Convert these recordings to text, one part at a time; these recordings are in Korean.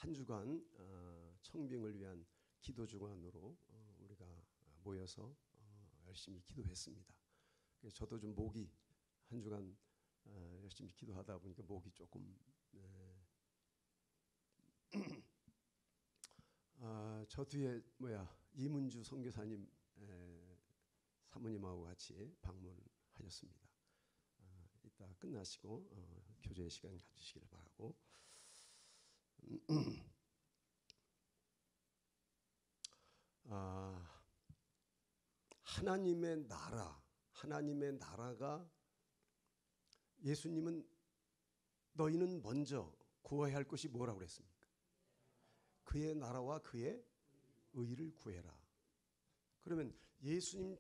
한 주간 청빙을 위한 기도 주간으로 우리가 모여서 열심히 기도했습니다. 저도 좀 목이 한 주간 열심히 기도하다 보니까 목이 조금 저 뒤에 이문주 선교사님 사모님하고 같이 방문하셨습니다. 이따 끝나시고 교제의 시간 가지시기를 바라고. 하나님의 나라, 하나님의 나라가 예수님은 너희는 먼저 구해야 할 것이 뭐라고 그랬습니까? 그의 나라와 그의 의를 구해라. 그러면 예수님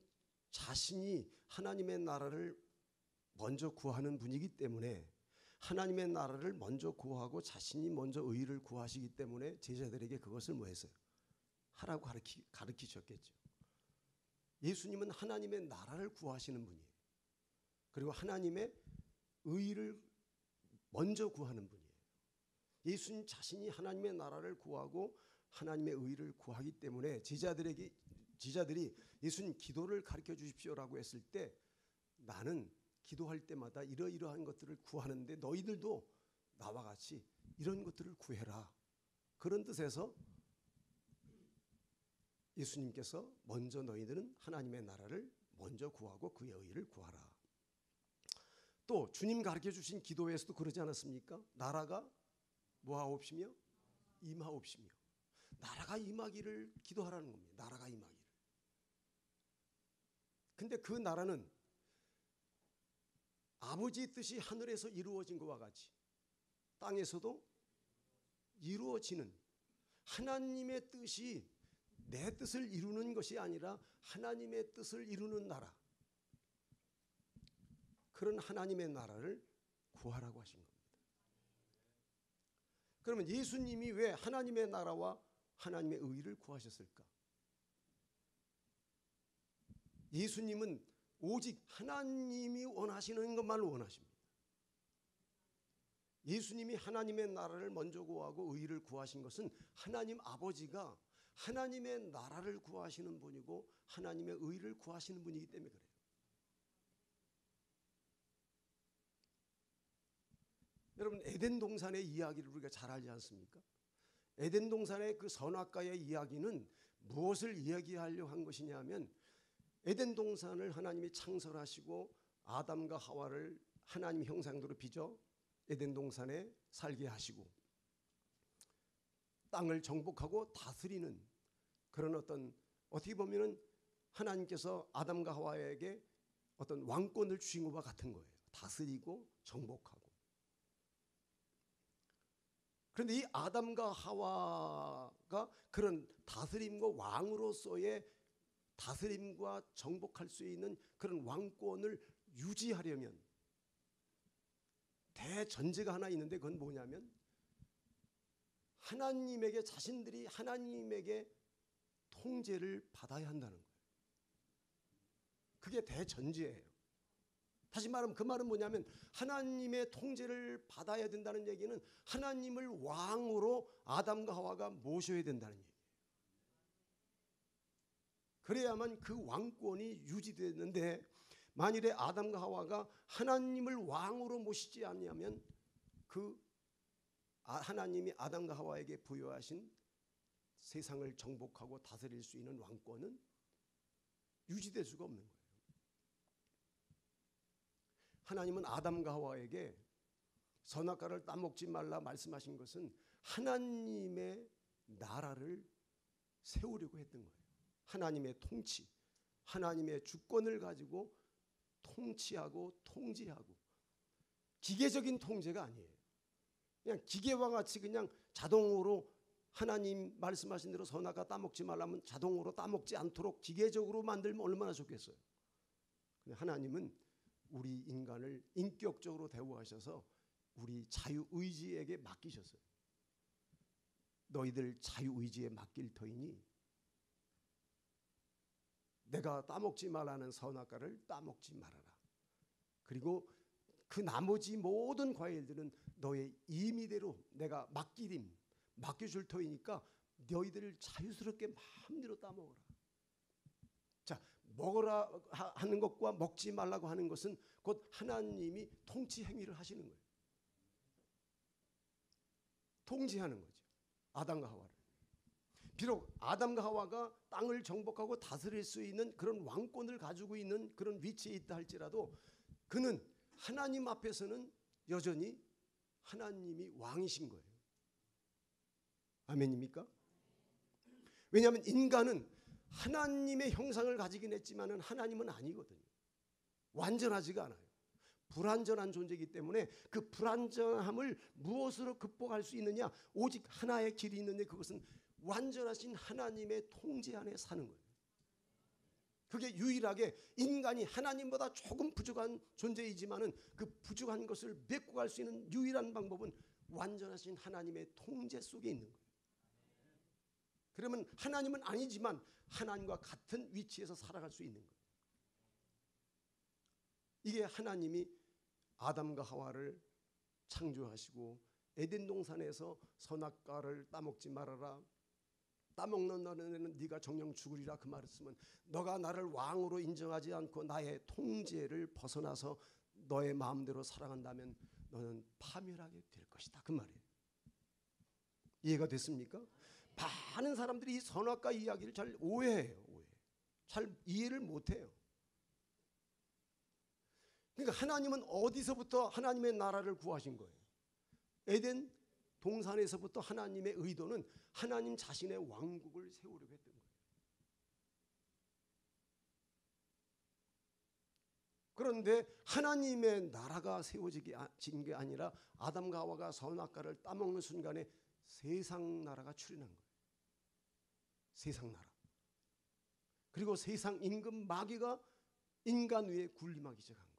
자신이 하나님의 나라를 먼저 구하는 분이기 때문에 하나님의 나라를 먼저 구하고 자신이 먼저 의를 구하시기 때문에 제자들에게 그것을 뭐 했어요? 하라고 가르치셨겠죠. 예수님은 하나님의 나라를 구하시는 분이에요. 그리고 하나님의 의를 먼저 구하는 분이에요. 예수님 자신이 하나님의 나라를 구하고 하나님의 의를 구하기 때문에 제자들이 예수님 기도를 가르쳐 주십시오라고 했을 때 나는 기도할 때마다 이러이러한 것들을 구하는데 너희들도 나와 같이 이런 것들을 구해라. 그런 뜻에서 예수님께서 먼저 너희들은 하나님의 나라를 먼저 구하고 그의 의를 구하라. 또 주님 가르쳐 주신 기도에서도 그러지 않았습니까? 나라가 뭐하옵시며 임하옵시며. 나라가 임하기를 기도하라는 겁니다. 나라가 임하기를. 근데 그 나라는 아버지의 뜻이 하늘에서 이루어진 것과 같이 땅에서도 이루어지는 하나님의 뜻이 내 뜻을 이루는 것이 아니라 하나님의 뜻을 이루는 나라. 그런 하나님의 나라를 구하라고 하신 겁니다. 그러면 예수님이 왜 하나님의 나라와 하나님의 의를 구하셨을까? 예수님은 오직 하나님이 원하시는 것만 원하십니다. 예수님이 하나님의 나라를 먼저 구하고 의를 구하신 것은 하나님 아버지가 하나님의 나라를 구하시는 분이고 하나님의 의를 구하시는 분이기 때문에 그래요. 여러분 에덴 동산의 이야기를 우리가 잘 알지 않습니까? 에덴 동산의 그 선악과의 이야기는 무엇을 이야기하려고 한 것이냐면 에덴 동산을 하나님이 창설하시고 아담과 하와를 하나님 형상대로 빚어 에덴 동산에 살게 하시고 땅을 정복하고 다스리는 그런 어떻게 보면은 하나님께서 아담과 하와에게 어떤 왕권을 주신 것과 같은 거예요. 다스리고 정복하고. 그런데 이 아담과 하와가 그런 다스림과 왕으로서의 다스림과 정복할 수 있는 그런 왕권을 유지하려면 대전제가 하나 있는데 그건 뭐냐면 하나님에게 자신들이 하나님에게 통제를 받아야 한다는 거예요. 그게 대전제예요. 다시 말하면 그 말은 뭐냐면 하나님의 통제를 받아야 된다는 얘기는 하나님을 왕으로 아담과 하와가 모셔야 된다는 얘기예요. 그래야만 그 왕권이 유지되는데 만일에 아담과 하와가 하나님을 왕으로 모시지 않냐면 그 하나님이 아담과 하와에게 부여하신 세상을 정복하고 다스릴 수 있는 왕권은 유지될 수가 없는 거예요. 하나님은 아담과 하와에게 선악과를 따먹지 말라 말씀하신 것은 하나님의 나라를 세우려고 했던 거예요. 하나님의 통치, 하나님의 주권을 가지고 통치하고 통제하고 기계적인 통제가 아니에요. 그냥 기계와 같이 그냥 자동으로 하나님 말씀하신 대로 선악과 따먹지 말라면 자동으로 따먹지 않도록 기계적으로 만들면 얼마나 좋겠어요. 근데 하나님은 우리 인간을 인격적으로 대우하셔서 우리 자유의지에게 맡기셨어요. 너희들 자유의지에 맡길 터이니 내가 따먹지 말라는 선악과를 따먹지 말아라. 그리고 그 나머지 모든 과일들은 너의 임의대로 내가 맡기림 맡겨줄 터이니까 너희들 자유스럽게 마음대로 따먹어라. 자, 먹으라 하는 것과 먹지 말라고 하는 것은 곧 하나님이 통치 행위를 하시는 거예요. 통치하는 거죠. 아담과 하와를. 비록 아담과 하와가 땅을 정복하고 다스릴 수 있는 그런 왕권을 가지고 있는 그런 위치에 있다 할지라도 그는 하나님 앞에서는 여전히 하나님이 왕이신 거예요. 아멘입니까? 왜냐하면 인간은 하나님의 형상을 가지긴 했지만 하나님은 아니거든요. 완전하지가 않아요. 불완전한 존재이기 때문에 그 불완전함을 무엇으로 극복할 수 있느냐? 오직 하나의 길이 있는데 그것은 완전하신 하나님의 통제 안에 사는 거예요. 그게 유일하게 인간이 하나님보다 조금 부족한 존재이지만은 그 부족한 것을 메꿔갈 수 있는 유일한 방법은 완전하신 하나님의 통제 속에 있는 거예요. 그러면 하나님은 아니지만 하나님과 같은 위치에서 살아갈 수 있는 거예요. 이게 하나님이 아담과 하와를 창조하시고 에덴 동산에서 선악과를 따먹지 말아라. 따먹는 너는 네가 정령 죽으리라 그 말씀은 너가 나를 왕으로 인정하지 않고 나의 통제를 벗어나서 너의 마음대로 살아간다면 너는 파멸하게 될 것이다 그 말이에요. 이해가 됐습니까? 많은 사람들이 이 선악과 이야기를 잘 오해해요. 잘 이해를 못해요. 그러니까 하나님은 어디서부터 하나님의 나라를 구하신 거예요? 에덴 동산에서부터 하나님의 의도는 하나님 자신의 왕국을 세우려고 했던 거예요. 그런데 하나님의 나라가 세워진 게 아니라 아담과 하와가 선악과를 따먹는 순간에 세상 나라가 출현한 거예요. 세상 나라. 그리고 세상 임금 마귀가 인간 위에 군림하기 시작한 거예요.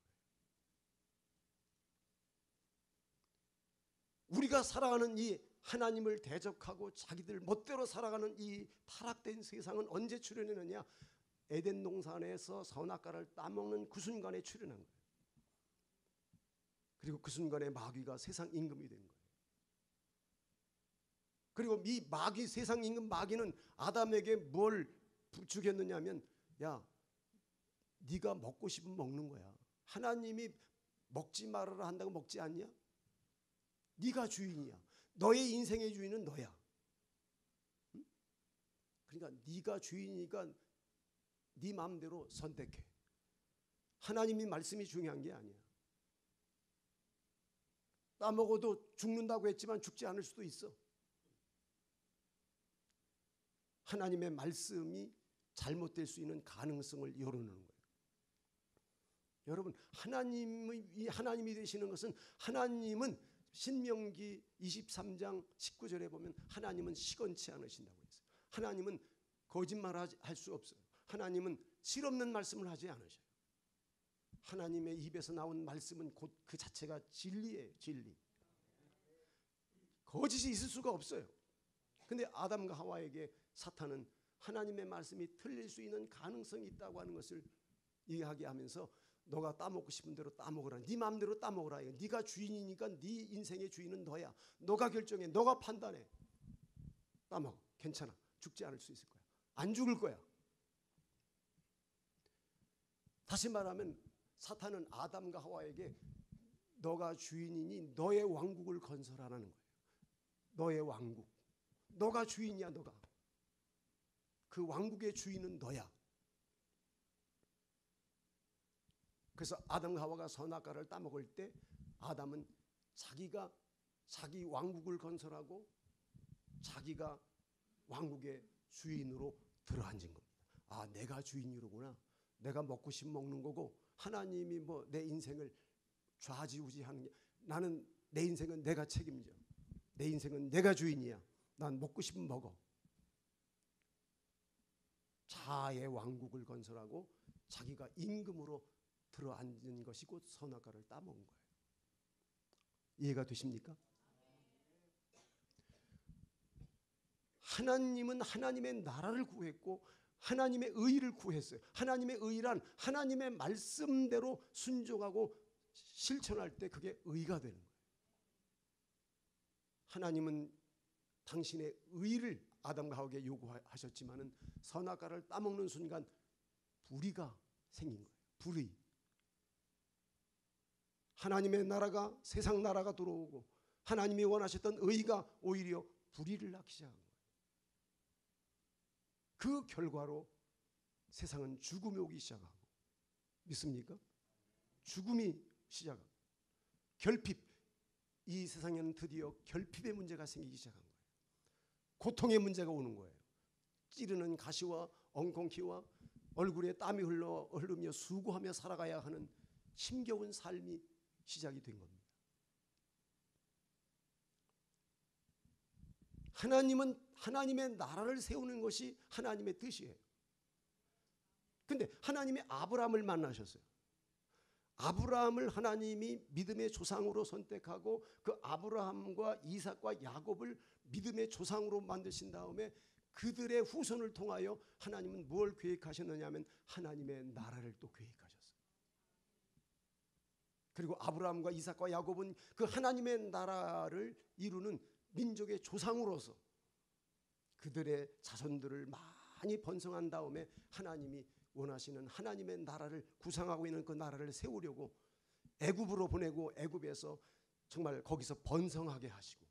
우리가 살아가는 이 하나님을 대적하고 자기들 멋대로 살아가는 이 타락된 세상은 언제 출현했느냐? 에덴 동산에서 선악과를 따먹는 그 순간에 출현한 거예요. 그리고 그 순간에 마귀가 세상 임금이 된 거예요. 그리고 이 마귀, 세상 임금 마귀는 아담에게 뭘 주겠느냐 하면 야, 네가 먹고 싶으면 먹는 거야. 하나님이 먹지 말아라 한다고 먹지 않냐? 네가 주인이야. 너의 인생의 주인은 너야. 응? 그러니까 네가 주인이니까 네 마음대로 선택해. 하나님이 말씀이 중요한 게 아니야. 따먹어도 죽는다고 했지만 죽지 않을 수도 있어. 하나님의 말씀이 잘못될 수 있는 가능성을 열어놓는 거예요. 여러분, 하나님이 되시는 것은 하나님은 신명기 23장 19절에 보면 하나님은 시건치 않으신다고 했어요. 하나님은 거짓말할 수 없어요. 하나님은 실없는 말씀을 하지 않으셔요. 하나님의 입에서 나온 말씀은 곧 그 자체가 진리예요. 진리. 거짓이 있을 수가 없어요. 근데 아담과 하와에게 사탄은 하나님의 말씀이 틀릴 수 있는 가능성이 있다고 하는 것을 이야기하면서 너가 따먹고 싶은 대로 따먹으라. 네 마음대로 따먹으라. 네가 주인이니까 네 인생의 주인은 너야. 너가 결정해. 너가 판단해. 따먹어. 괜찮아. 죽지 않을 수 있을 거야. 안 죽을 거야. 다시 말하면 사탄은 아담과 하와에게 너가 주인이니 너의 왕국을 건설하라는 거예요. 너의 왕국. 너가 주인이야. 너가. 그 왕국의 주인은 너야. 그래서 아담과 하와가 선악과를 따먹을 때 아담은 자기가 자기 왕국을 건설하고 자기가 왕국의 주인으로 들어앉은 겁니다. 아, 내가 주인이로구나. 내가 먹고 싶으면 먹는 거고 하나님이 뭐 내 인생을 좌지우지하는 게 나는 내 인생은 내가 책임져. 내 인생은 내가 주인이야. 난 먹고 싶으면 먹어. 자아의 왕국을 건설하고 자기가 임금으로 들어앉은 것이 곧 선악과를 따먹은 거예요. 이해가 되십니까? 하나님은 하나님의 나라를 구했고 하나님의 의를 구했어요. 하나님의 의란 하나님의 말씀대로 순종하고 실천할 때 그게 의가 되는 거예요. 하나님은 당신의 의를 아담과 하와에게 요구하셨지만은 선악과를 따먹는 순간 불의가 생긴 거예요. 불의. 하나님의 나라가 세상 나라가 들어오고 하나님이 원하셨던 의가 오히려 불의를 낳기 시작한 거예요. 그 결과로 세상은 죽음이 오기 시작하고, 믿습니까? 죽음이 시작하고 결핍, 이 세상에는 드디어 결핍의 문제가 생기기 시작한 거예요. 고통의 문제가 오는 거예요. 찌르는 가시와 엉겅퀴와 얼굴에 땀이 흐르며 수고하며 살아가야 하는 힘겨운 삶이 시작이 된 겁니다. 하나님은 하나님의 나라를 세우는 것이 하나님의 뜻이에요. 근데 하나님이 아브라함을 만나셨어요. 아브라함을 하나님이 믿음의 조상으로 선택하고 그 아브라함과 이삭과 야곱을 믿음의 조상으로 만드신 다음에 그들의 후손을 통하여 하나님은 뭘 계획하셨느냐 하면 하나님의 나라를 또 계획하셨어요. 그리고 아브라함과 이삭과 야곱은 그 하나님의 나라를 이루는 민족의 조상으로서 그들의 자손들을 많이 번성한 다음에 하나님이 원하시는 하나님의 나라를 구상하고 있는 그 나라를 세우려고 애굽으로 보내고 애굽에서 정말 거기서 번성하게 하시고,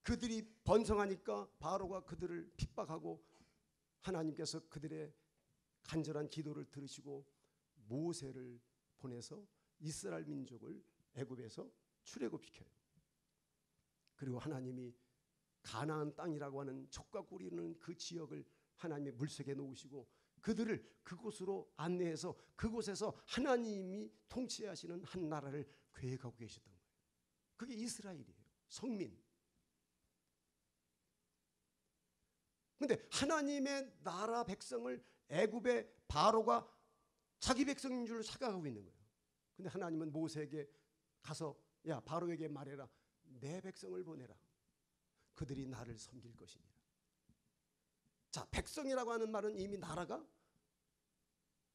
그들이 번성하니까 바로가 그들을 핍박하고 하나님께서 그들의 간절한 기도를 들으시고 모세를 보내서 이스라엘 민족을 애굽에서 출애굽시켜요. 그리고 하나님이 가나안 땅이라고 하는 젖과 꿀이 흐르는 그 지역을 하나님의 물속에 놓으시고 그들을 그곳으로 안내해서 그곳에서 하나님이 통치하시는 한 나라를 계획하고 계셨던 거예요. 그게 이스라엘이에요. 성민. 그런데 하나님의 나라 백성을 애굽의 바로가 자기 백성인 줄 착각하고 있는 거예요. 근데 하나님은 모세에게 가서 야 바로에게 말해라. 내 백성을 보내라. 그들이 나를 섬길 것이니라. 자, 백성이라고 하는 말은 이미 나라가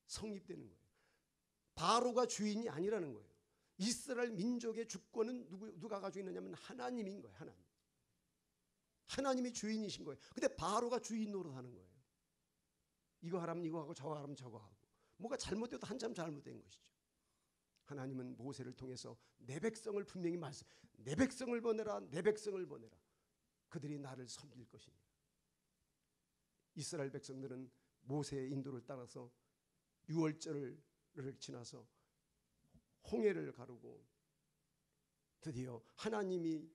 성립되는 거예요. 바로가 주인이 아니라는 거예요. 이스라엘 민족의 주권은 누가 가지고 있느냐면 하나님인 거예요. 하나님. 하나님이 주인이신 거예요. 근데 바로가 주인 노릇하는 거예요. 이거 하라면 이거 하고 저거 하라면 저거 하고, 뭐가 잘못돼도 한참 잘못된 것이죠. 하나님은 모세를 통해서 내 백성을 분명히 내 백성을 보내라. 내 백성을 보내라. 그들이 나를 섬길 것이니. 이스라엘 백성들은 모세의 인도를 따라서 유월절을 지나서 홍해를 가르고 드디어 하나님이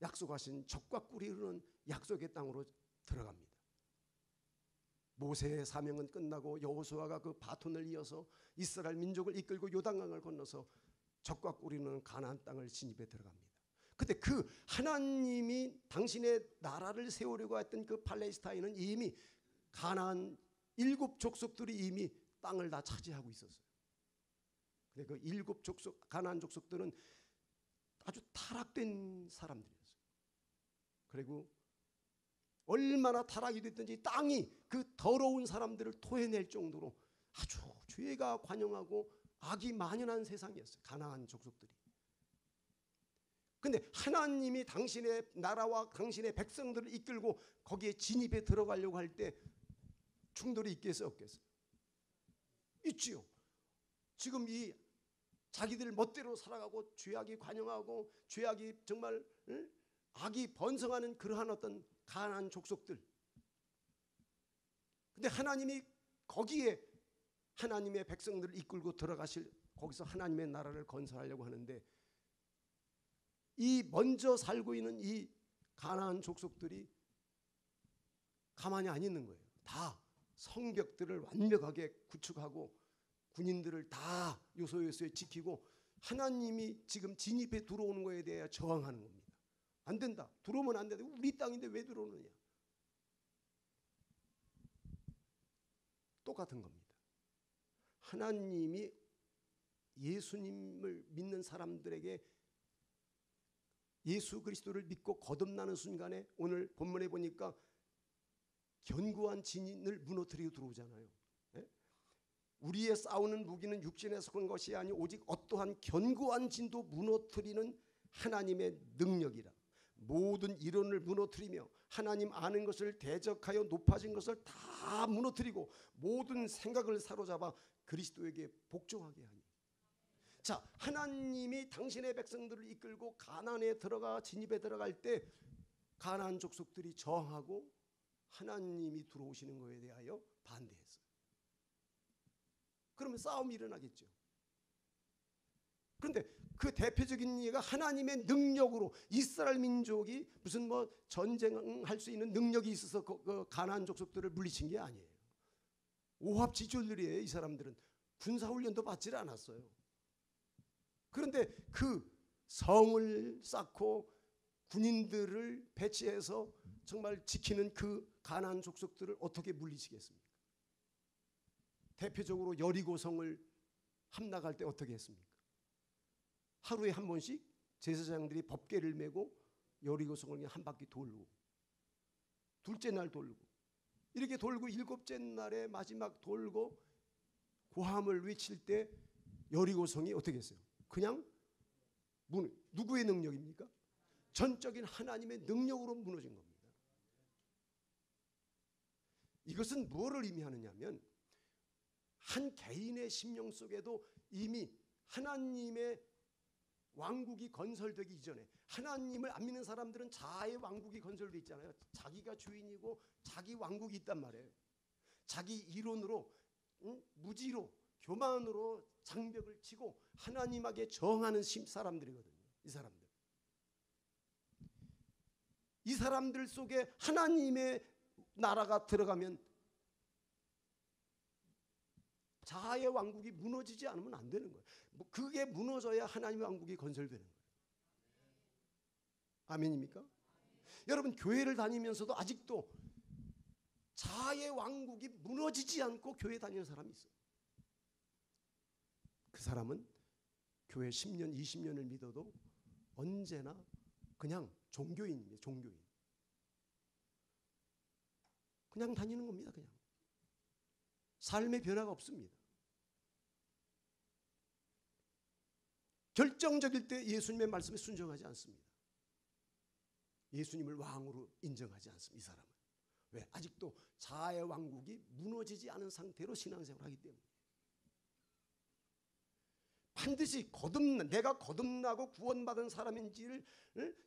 약속하신 젖과 꿀이 흐르는 약속의 땅으로 들어갑니다. 모세의 사명은 끝나고 여호수아가 그 바톤을 이어서 이스라엘 민족을 이끌고 요단강을 건너서 젖과 꿀이 흐르는 가나안 땅을 진입해 들어갑니다. 근데 그 하나님이 당신의 나라를 세우려고 했던 그 팔레스타인은 이미 가나안 7 족속들이 이미 땅을 다 차지하고 있었어요. 근데 그 7 족속 가나안 족속들은 아주 타락된 사람들이었어요. 그리고 얼마나 타락이 됐든지 땅이 그 더러운 사람들을 토해낼 정도로 아주 죄가 관영하고 악이 만연한 세상이었어요. 가나안 족속들이. 근데 하나님이 당신의 나라와 당신의 백성들을 이끌고 거기에 진입해 들어가려고 할 때 충돌이 있겠어요, 없겠어요? 있지요. 지금 이 자기들 멋대로 살아가고 죄악이 관영하고 죄악이 정말 악이 번성하는 그러한 어떤 가난한 족속들. 근데 하나님이 거기에 하나님의 백성들을 이끌고 들어가실, 거기서 하나님의 나라를 건설하려고 하는데 이 먼저 살고 있는 이 가나안 족속들이 가만히 안 있는 거예요. 다 성벽들을 완벽하게 구축하고 군인들을 다 요소요소에 지키고 하나님이 지금 진입해 들어오는 거에 대해 저항하는 겁니다. 안 된다. 들어오면 안 된다. 우리 땅인데 왜 들어오느냐. 똑같은 겁니다. 하나님이 예수님을 믿는 사람들에게 예수 그리스도를 믿고 거듭나는 순간에 오늘 본문에 보니까 견고한 진을 무너뜨리고 들어오잖아요. 예? 우리의 싸우는 무기는 육신에서 온 것이 아니 오직 어떠한 견고한 진도 무너뜨리는 하나님의 능력이라. 모든 이론을 무너뜨리며 하나님 아는 것을 대적하여 높아진 것을 다 무너뜨리고 모든 생각을 사로잡아 그리스도에게 복종하게 하니. 자, 하나님이 당신의 백성들을 이끌고 가나안에 들어가 진입에 들어갈 때 가나안 족속들이 저항하고 하나님이 들어오시는 것에 대하여 반대했어요. 그러면 싸움이 일어나겠죠. 그런데 그 대표적인 예가 하나님의 능력으로 이스라엘 민족이 무슨 뭐 전쟁할 수 있는 능력이 있어서 그 가나안 족속들을 물리친 게 아니에요. 오합지졸들이에요. 이 사람들은 군사훈련도 받지 않았어요. 그런데 그 성을 쌓고 군인들을 배치해서 정말 지키는 그 가나안 족속들을 어떻게 물리치겠습니까? 대표적으로 여리고성을 함락할 때 어떻게 했습니까? 하루에 한 번씩 제사장들이 법궤를 메고 여리고성을 그냥 한 바퀴 돌고, 둘째 날 돌고, 이렇게 돌고 일곱째 날에 마지막 돌고 고함을 외칠 때 여리고성이 어떻게 했어요? 그냥 누구의 능력입니까? 전적인 하나님의 능력으로 무너진 겁니다. 이것은 무엇을 의미하느냐면 한 개인의 심령 속에도 이미 하나님의 왕국이 건설되기 이전에, 하나님을 안 믿는 사람들은 자아의 왕국이 건설되어 있잖아요. 자기가 주인이고 자기 왕국이 있단 말이에요. 자기 이론으로, 무지로, 교만으로 장벽을 치고 하나님에게 저항하는 사람들이거든요. 이 사람들 속에 하나님의 나라가 들어가면 자아의 왕국이 무너지지 않으면 안 되는 거예요. 그게 무너져야 하나님의 왕국이 건설되는 거예요. 아멘입니까? 여러분, 교회를 다니면서도 아직도 자아의 왕국이 무너지지 않고 교회 다니는 사람이 있어요. 그 사람은 교회 10년, 20년을 믿어도 언제나 그냥 종교인입니다. 종교인. 그냥 다니는 겁니다. 그냥. 삶의 변화가 없습니다. 결정적일 때 예수님의 말씀에 순종하지 않습니다. 예수님을 왕으로 인정하지 않습니다. 이 사람은. 왜? 아직도 자아의 왕국이 무너지지 않은 상태로 신앙생활을 하기 때문에. 반드시 내가 거듭나고 구원받은 사람인지를,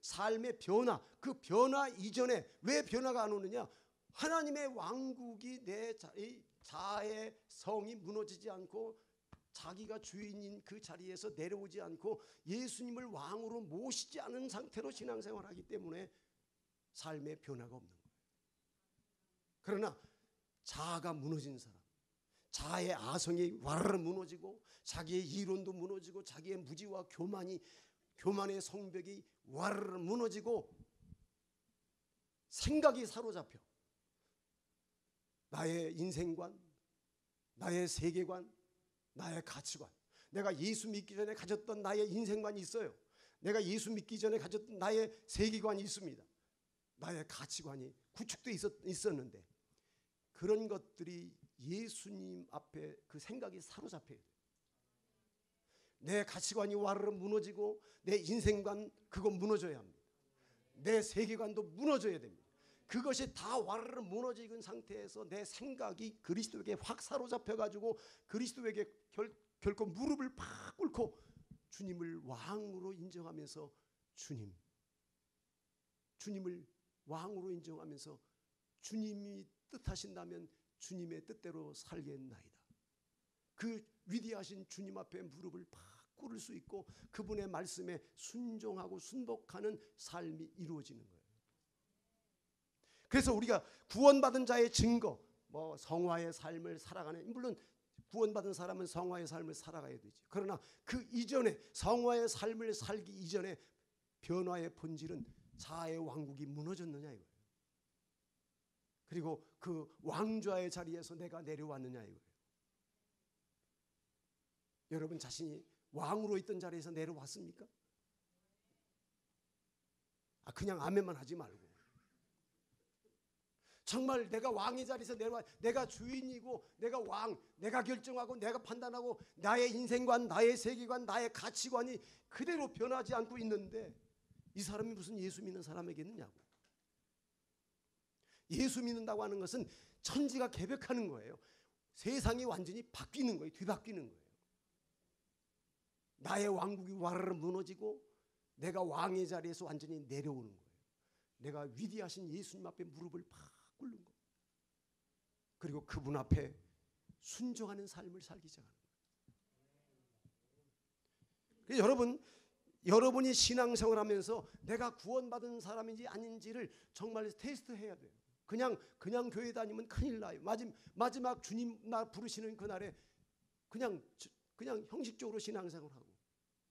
삶의 변화, 그 변화 이전에 왜 변화가 안 오느냐? 하나님의 왕국이 내 자아의 성이 무너지지 않고 자기가 주인인 그 자리에서 내려오지 않고 예수님을 왕으로 모시지 않은 상태로 신앙생활하기 때문에 삶의 변화가 없는 거예요. 그러나 자아가 무너진 사람, 자아의 아성이 와르르 무너지고 자기의 이론도 무너지고 자기의 무지와 교만의 성벽이 와르르 무너지고 생각이 사로잡혀 나의 인생관, 나의 세계관, 나의 가치관, 내가 예수 믿기 전에 가졌던 나의 인생관이 있어요. 내가 예수 믿기 전에 가졌던 나의 세계관이 있습니다. 나의 가치관이 구축되어 있었는데 그런 것들이 예수님 앞에 그 생각이 사로잡혀야 돼요. 내 가치관이 와르르 무너지고 내 인생관 그거 무너져야 합니다. 내 세계관도 무너져야 됩니다. 그것이 다 와르르 무너진 상태에서 내 생각이 그리스도에게 확 사로잡혀가지고 그리스도에게 결코 무릎을 팍 꿇고 주님을 왕으로 인정하면서 주님을 왕으로 인정하면서 주님이 뜻하신다면 주님의 뜻대로 살겠나이다. 그 위대하신 주님 앞에 무릎을 팍 꿇을 수 있고 그분의 말씀에 순종하고 순복하는 삶이 이루어지는 거예요. 그래서 우리가 구원받은 자의 증거, 뭐 성화의 삶을 살아가는, 물론 구원받은 사람은 성화의 삶을 살아가야 되지. 그러나 그 이전에 성화의 삶을 살기 이전에 변화의 본질은 자아의 왕국이 무너졌느냐 이거예요. 그리고 그 왕좌의 자리에서 내가 내려왔느냐 이거예요. 여러분 자신이 왕으로 있던 자리에서 내려왔습니까? 그냥 아멘만 하지 말고 정말 내가 왕의 자리에서 내려와, 내가 주인이고 내가 왕, 내가 결정하고 내가 판단하고 나의 인생관, 나의 세계관, 나의 가치관이 그대로 변하지 않고 있는데 이 사람이 무슨 예수 믿는 사람에게느냐고. 예수 믿는다고 하는 것은 천지가 개벽하는 거예요. 세상이 완전히 바뀌는 거예요. 뒤바뀌는 거예요. 나의 왕국이 와르르 무너지고 내가 왕의 자리에서 완전히 내려오는 거예요. 내가 위대하신 예수님 앞에 무릎을 팍 꿇는 거예요. 그리고 그분 앞에 순종하는 삶을 살기 시작하는 거예요. 여러분이 신앙생활 하면서 내가 구원받은 사람인지 아닌지를 정말 테스트해야 돼요. 그냥 교회 다니면 큰일 나요. 마지막 주님 나 부르시는 그날에 그냥 형식적으로 신앙생활하고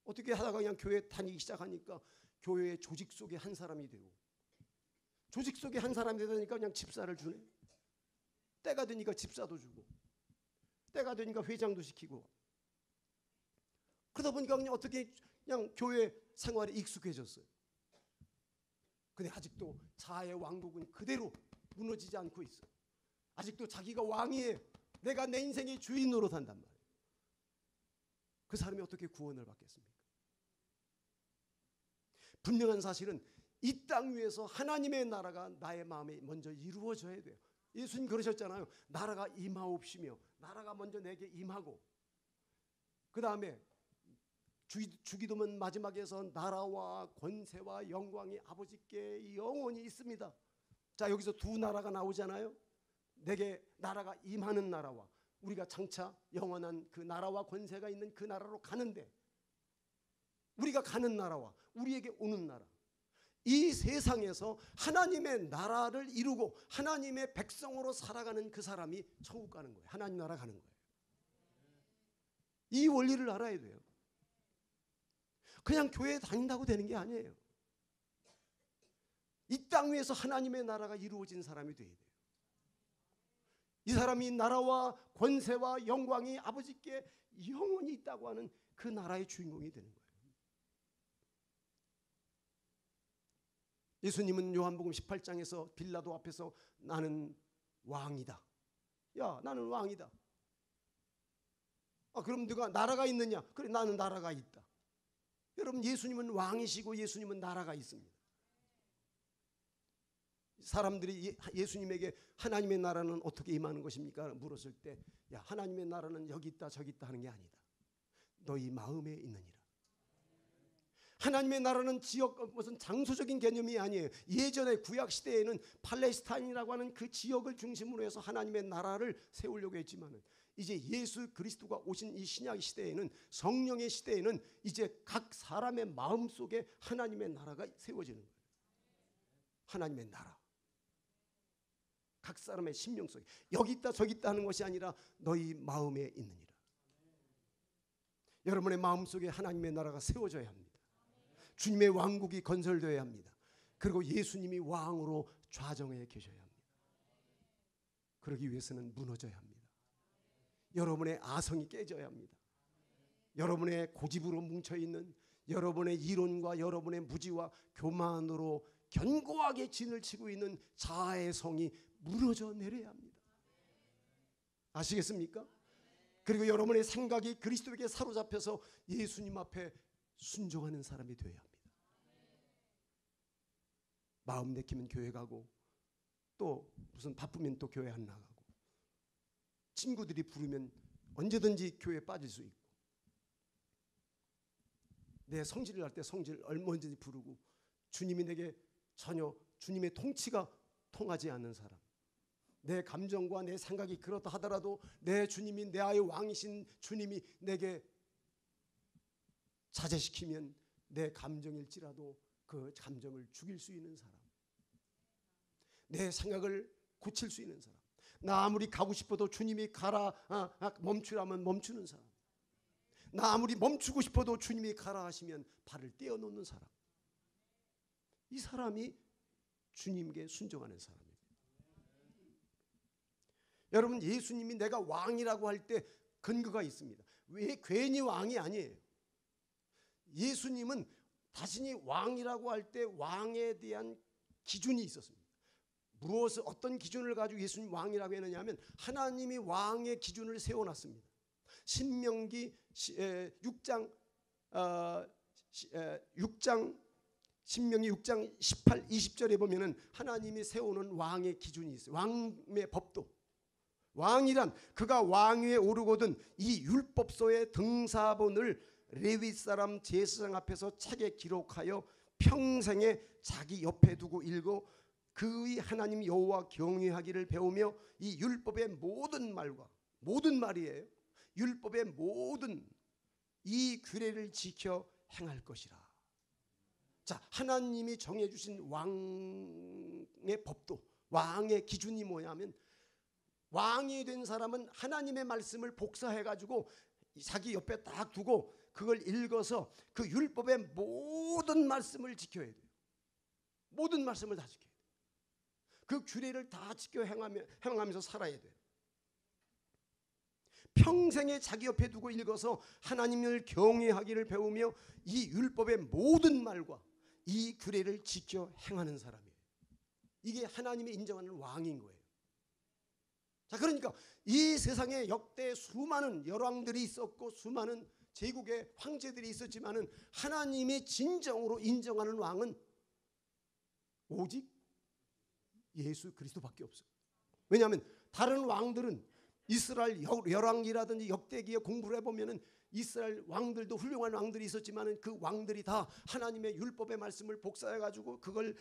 어떻게 하다가 그냥 교회 다니기 시작하니까 교회의 조직 속에 한 사람이 되고 조직 속에 한 사람이 되니까 그냥 집사를 주네. 때가 되니까 집사도 주고 때가 되니까 회장도 시키고 그러다 보니까 그냥 어떻게 그냥 교회 생활에 익숙해졌어요. 근데 아직도 자아의 왕국은 그대로 무너지지 않고 있어. 아직도 자기가 왕이에요. 내가 내 인생의 주인으로 산단 말이에요. 그 사람이 어떻게 구원을 받겠습니까? 분명한 사실은 이 땅 위에서 하나님의 나라가 나의 마음에 먼저 이루어져야 돼요. 예수님 그러셨잖아요. 나라가 임하옵시며 나라가 먼저 내게 임하고 그 다음에 주기도문 마지막에서 나라와 권세와 영광이 아버지께 영원히 있습니다. 자, 여기서 두 나라가 나오잖아요. 내게 나라가 임하는 나라와 우리가 장차 영원한 그 나라와 권세가 있는 그 나라로 가는데 우리가 가는 나라와 우리에게 오는 나라, 이 세상에서 하나님의 나라를 이루고 하나님의 백성으로 살아가는 그 사람이 천국 가는 거예요. 하나님 나라 가는 거예요. 이 원리를 알아야 돼요. 그냥 교회에 다닌다고 되는 게 아니에요. 이 땅 위에서 하나님의 나라가 이루어진 사람이 돼야 돼요. 이 사람이 나라와 권세와 영광이 아버지께 영원히 있다고 하는 그 나라의 주인공이 되는 거예요. 예수님은 요한복음 18장에서 빌라도 앞에서 나는 왕이다. 야, 나는 왕이다. 그럼 누가 나라가 있느냐? 그래, 나는 나라가 있다. 여러분, 예수님은 왕이시고 예수님은 나라가 있습니다. 사람들이 예수님에게 하나님의 나라는 어떻게 임하는 것입니까? 물었을 때 야, 하나님의 나라는 여기 있다 저기 있다 하는 게 아니다. 너희 마음에 있느니라. 하나님의 나라는 지역 무슨 장소적인 개념이 아니에요. 예전에 구약 시대에는 팔레스타인이라고 하는 그 지역을 중심으로 해서 하나님의 나라를 세우려고 했지만은 이제 예수 그리스도가 오신 이 신약 시대에는 성령의 시대에는 이제 각 사람의 마음 속에 하나님의 나라가 세워지는 거예요. 하나님의 나라. 각 사람의 심령 속에 여기 있다 저기 있다 하는 것이 아니라 너희 마음에 있느니라. 여러분의 마음 속에 하나님의 나라가 세워져야 합니다. 주님의 왕국이 건설되어야 합니다. 그리고 예수님이 왕으로 좌정해 계셔야 합니다. 그러기 위해서는 무너져야 합니다. 여러분의 아성이 깨져야 합니다. 여러분의 고집으로 뭉쳐있는 여러분의 이론과 여러분의 무지와 교만으로 견고하게 진을 치고 있는 자아의 성이 무너져 내려야 합니다. 아시겠습니까? 그리고 여러분의 생각이 그리스도에게 사로잡혀서 예수님 앞에 순종하는 사람이 되어야 합니다. 마음 내키면 교회 가고 또 무슨 바쁘면 또 교회 안 나가고 친구들이 부르면 언제든지 교회에 빠질 수 있고 내 성질을 할 때 성질 얼마든지 부르고 주님이 내게 전혀 주님의 통치가 통하지 않는 사람, 내 감정과 내 생각이 그렇다 하더라도 내 주님이 내 아의 왕이신 주님이 내게 자제시키면 내 감정일지라도 그 감정을 죽일 수 있는 사람, 내 생각을 고칠 수 있는 사람, 나 아무리 가고 싶어도 주님이 가라 멈추라면 멈추는 사람, 나 아무리 멈추고 싶어도 주님이 가라 하시면 발을 떼어놓는 사람, 이 사람이 주님께 순종하는 사람입니다. 여러분, 예수님이 내가 왕이라고 할 때 근거가 있습니다. 왜 괜히 왕이 아니에요. 예수님은 자신이 왕이라고 할 때 왕에 대한 기준이 있었습니다. 무엇을 어떤 기준을 가지고 예수님 왕이라고 했느냐 하면 하나님이 왕의 기준을 세워놨습니다. 신명기 6장 신명기 6장 18, 20절에 보면은 하나님이 세우는 왕의 기준이 있어요. 왕의 법도. 왕이란 그가 왕위에 오르거든 이 율법서의 등사본을 레위 사람 제사장 앞에서 책에 기록하여 평생에 자기 옆에 두고 읽어 그의 하나님 여호와 경외하기를 배우며 이 율법의 모든 말과 모든 말이에요. 율법의 모든 이 규례를 지켜 행할 것이라. 자, 하나님이 정해주신 왕의 법도, 왕의 기준이 뭐냐면 왕이 된 사람은 하나님의 말씀을 복사해가지고 자기 옆에 딱 두고 그걸 읽어서 그 율법의 모든 말씀을 지켜야 돼요. 모든 말씀을 다 지켜야 돼요. 그 규례를 다 지켜 행하면서 살아야 돼요. 평생에 자기 옆에 두고 읽어서 하나님을 경외하기를 배우며 이 율법의 모든 말과 이 규례를 지켜 행하는 사람이에요. 이게 하나님이 인정하는 왕인 거예요. 자, 그러니까 이 세상에 역대 수많은 열왕들이 있었고 수많은 제국의 황제들이 있었지만은 하나님이 진정으로 인정하는 왕은 오직 예수 그리스도밖에 없어요. 왜냐하면 다른 왕들은 이스라엘 열왕기라든지 역대기에 공부를 해보면은 이스라엘 왕들도 훌륭한 왕들이 있었지만은 그 왕들이 다 하나님의 율법의 말씀을 복사해가지고 그걸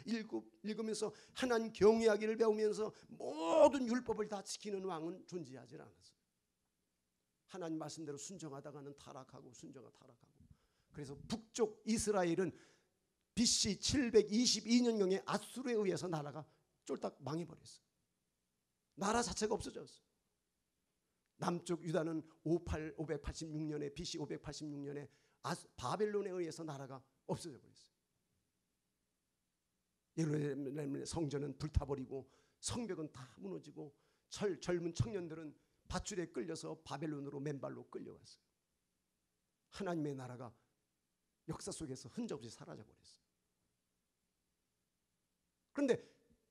읽으면서 하나님 경외하기를 배우면서 모든 율법을 다 지키는 왕은 존재하지 않았어요. 하나님 말씀대로 순종하다가는 타락하고 순종하다 타락하고. 그래서 북쪽 이스라엘은 BC 722년경에 아수르에 의해서 나라가 쫄딱 망해버렸어요. 나라 자체가 없어졌어요. 남쪽 유다는 586년에 BC 586년에 바벨론에 의해서 나라가 없어져 버렸어요. 예루살렘의 성전은 불타버리고 성벽은 다 무너지고 젊은 청년들은 밧줄에 끌려서 바벨론으로 맨발로 끌려갔어요. 하나님의 나라가 역사 속에서 흔적 없이 사라져 버렸어요. 그런데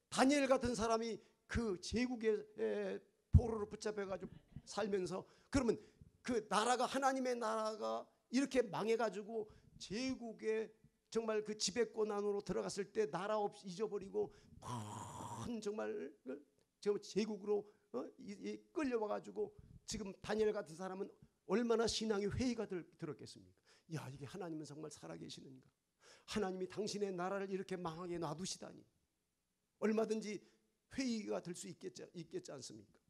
다니엘 같은 사람이 그 제국의 포로로 붙잡혀가지고 살면서 그러면 그 나라가 하나님의 나라가 이렇게 망해가지고 제국의 정말 그 지배권 안으로 들어갔을 때 나라 없이 잊어버리고 큰 정말 제국으로 끌려와가지고 지금 다니엘 같은 사람은 얼마나 신앙의 회의가 들었겠습니까? 야, 이게 하나님은 정말 살아계시는가? 하나님이 당신의 나라를 이렇게 망하게 놔두시다니 얼마든지 회의가 될 수 있겠지 않습니까?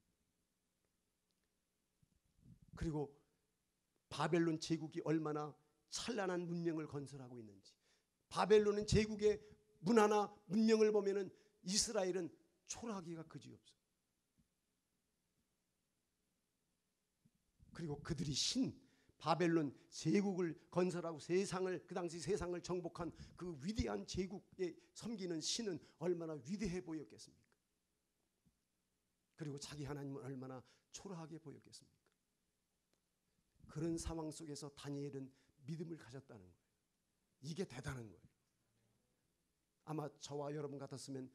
그리고 바벨론 제국이 얼마나 찬란한 문명을 건설하고 있는지, 바벨론은 제국의 문화나 문명을 보면은 이스라엘은 초라하기가 그지없어. 그리고 그들이 바벨론 제국을 건설하고 세상을 그 당시 세상을 정복한 그 위대한 제국에 섬기는 신은 얼마나 위대해 보였겠습니까? 그리고 자기 하나님은 얼마나 초라하게 보였겠습니까? 그런 상황 속에서 다니엘은 믿음을 가졌다는 거예요. 이게 대단한 거예요. 아마 저와 여러분 같았으면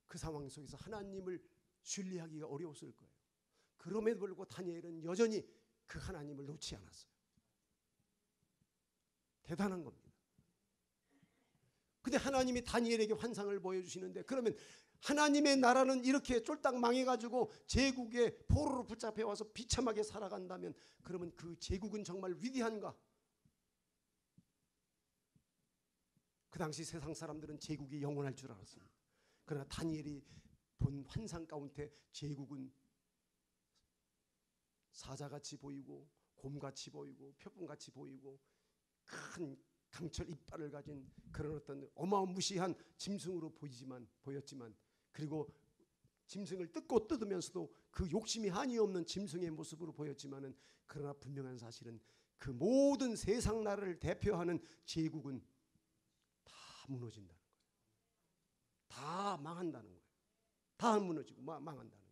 그 상황 속에서 하나님을 신뢰하기가 어려웠을 거예요. 그럼에도 불구하고 다니엘은 여전히 그 하나님을 놓지 않았어요. 대단한 겁니다. 근데 하나님이 다니엘에게 환상을 보여주시는데 그러면 하나님의 나라는 이렇게 쫄딱 망해가지고 제국의 포로로 붙잡혀와서 비참하게 살아간다면 그러면 그 제국은 정말 위대한가? 그 당시 세상 사람들은 제국이 영원할 줄 알았습니다. 그러나 다니엘이 본 환상 가운데 제국은 사자같이 보이고 곰같이 보이고 표범같이 보이고 큰 강철 이빨을 가진 그런 어떤 어마무시한 짐승으로 보였지만 그리고 짐승을 뜯으면서도 그 욕심이 한이 없는 짐승의 모습으로 보였지만은 그러나 분명한 사실은 그 모든 세상 나라를 대표하는 제국은 다 무너진다는 거예요. 다 망한다는 거예요. 다 무너지고 망한다는 거예요.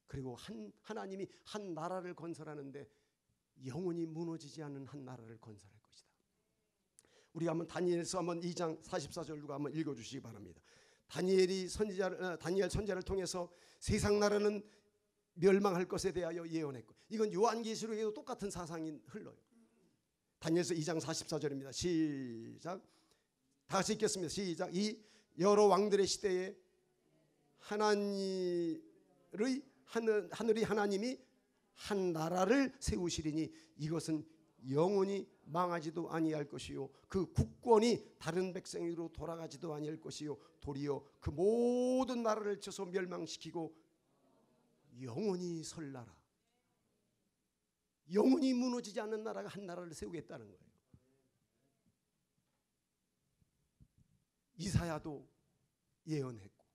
그리고 하나님이 한 나라를 건설하는데 영원히 무너지지 않는 한 나라를 건설할 것이다. 우리가 한번 다니엘서 한번 2장 44절 누가 한번 읽어주시기 바랍니다. 다니엘 선지자를 통해서 세상 나라는 멸망할 것에 대하여 예언했고, 이건 요한계시록에도 똑같은 사상이 흘러요. 다니엘서 2장 44절입니다. 시작. 다 같이 읽겠습니다. 시작. 이 여러 왕들의 시대에 하늘이 하나님이 한 나라를 세우시리니 이것은 영원히 망하지도 아니할 것이요 그 국권이 다른 백성으로 돌아가지도 아니할 것이요 도리어 그 모든 나라를 쳐서 멸망시키고 영원히 설 나라, 영원히 무너지지 않는 나라가 한 나라를 세우겠다는 거예요. 이사야도 예언했고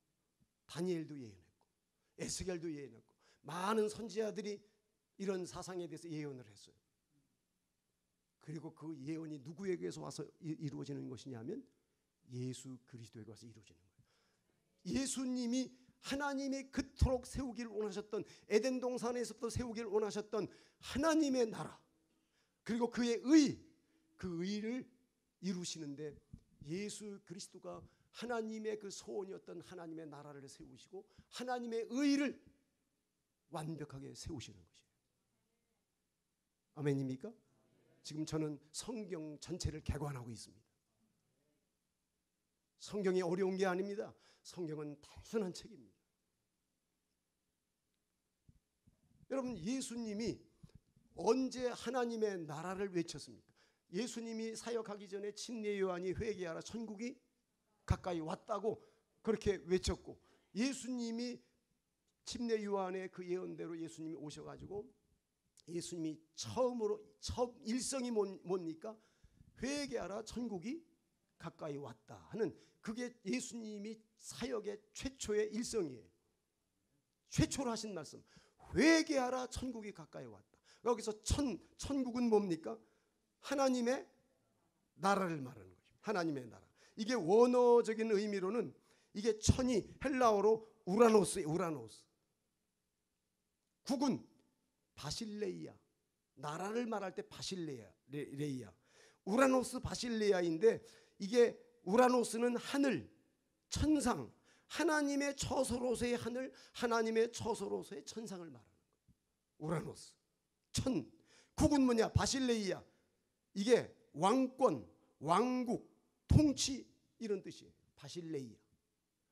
다니엘도 예언했고 에스겔도 예언했고 많은 선지자들이 이런 사상에 대해서 예언을 했어요. 그리고 그 예언이 누구에게서 와서 이루어지는 것이냐면 예수 그리스도에게 와서 이루어지는 거예요. 예수님이 하나님이 그토록 세우기를 원하셨던 에덴 동산에서부터 세우기를 원하셨던 하나님의 나라, 그리고 그의 그 의를 이루시는데 예수 그리스도가 하나님의 그 소원이었던 하나님의 나라를 세우시고 하나님의 의를 완벽하게 세우시는 것이에요. 아멘입니까? 지금 저는 성경 전체를 개관하고 있습니다. 성경이 어려운 게 아닙니다. 성경은 단순한 책입니다. 여러분, 예수님이 언제 하나님의 나라를 외쳤습니까? 예수님이 사역하기 전에 침례 요한이 회개하라 천국이 가까이 왔다고 그렇게 외쳤고, 예수님이 침례 요한의 그 예언대로 예수님이 오셔가지고 예수님이 처음 일성이 뭡니까? 회개하라 천국이 가까이 왔다 하는, 그게 예수님이 사역의 최초의 일성이에요. 최초로 하신 말씀, 회개하라 천국이 가까이 왔다. 여기서 천국은 뭡니까? 하나님의 나라를 말하는 거죠. 하나님의 나라. 이게 원어적인 의미로는 이게 천이 헬라어로 우라노스예요. 우라노스. 국은 바실레이아. 나라를 말할 때 바실레이아. 우라노스 바실레이아인데, 이게 우라노스는 하늘, 천상, 하나님의 처소로서의 하늘, 하나님의 처소로서의 천상을 말하는 거예요. 우라노스. 천. 국은 뭐냐? 바실레이아. 이게 왕권, 왕국, 통치 이런 뜻이에요. 바실레이아.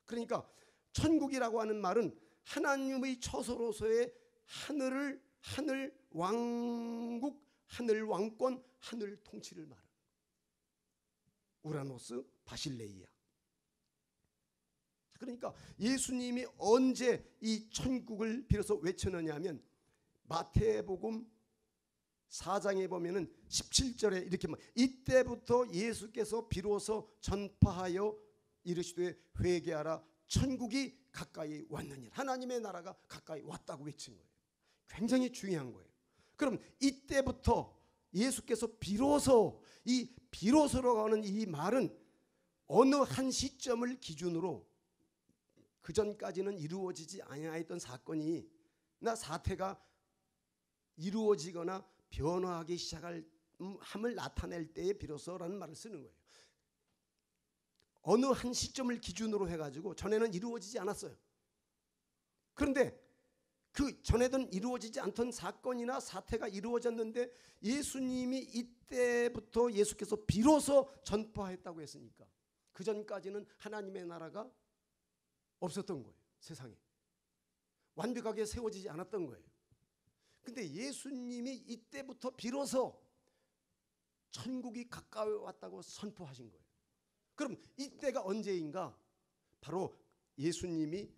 그러니까 천국이라고 하는 말은 하나님의 처소로서의 하늘 왕국, 하늘 왕권, 하늘 통치를 말하는 거예요. 우라노스 바실레이아. 그러니까 예수님이 언제 이 천국을 비로소 외쳤느냐 하면 마태복음 4장에 보면은 17절에 이렇게 이때부터 예수께서 비로소 전파하여 이르시되 회개하라 천국이 가까이 왔느니라. 하나님의 나라가 가까이 왔다고 외친 거예요. 굉장히 중요한 거예요. 그럼 이때부터 예수께서 비로소, 이 비로소라고 하는 이 말은 어느 한 시점을 기준으로 그 전까지는 이루어지지 아니하였던 사건이나 사태가 이루어지거나 변화하기 시작할 함을 나타낼 때에 비로소라는 말을 쓰는 거예요. 어느 한 시점을 기준으로 해가지고 전에는 이루어지지 않았어요. 그런데 그 전에는 이루어지지 않던 사건이나 사태가 이루어졌는데 예수님이 이때부터 예수께서 비로소 전파했다고 했으니까 그 전까지는 하나님의 나라가 없었던 거예요. 세상에 완벽하게 세워지지 않았던 거예요. 근데 예수님이 이때부터 비로소 천국이 가까이 왔다고 선포하신 거예요. 그럼 이때가 언제인가? 바로 예수님이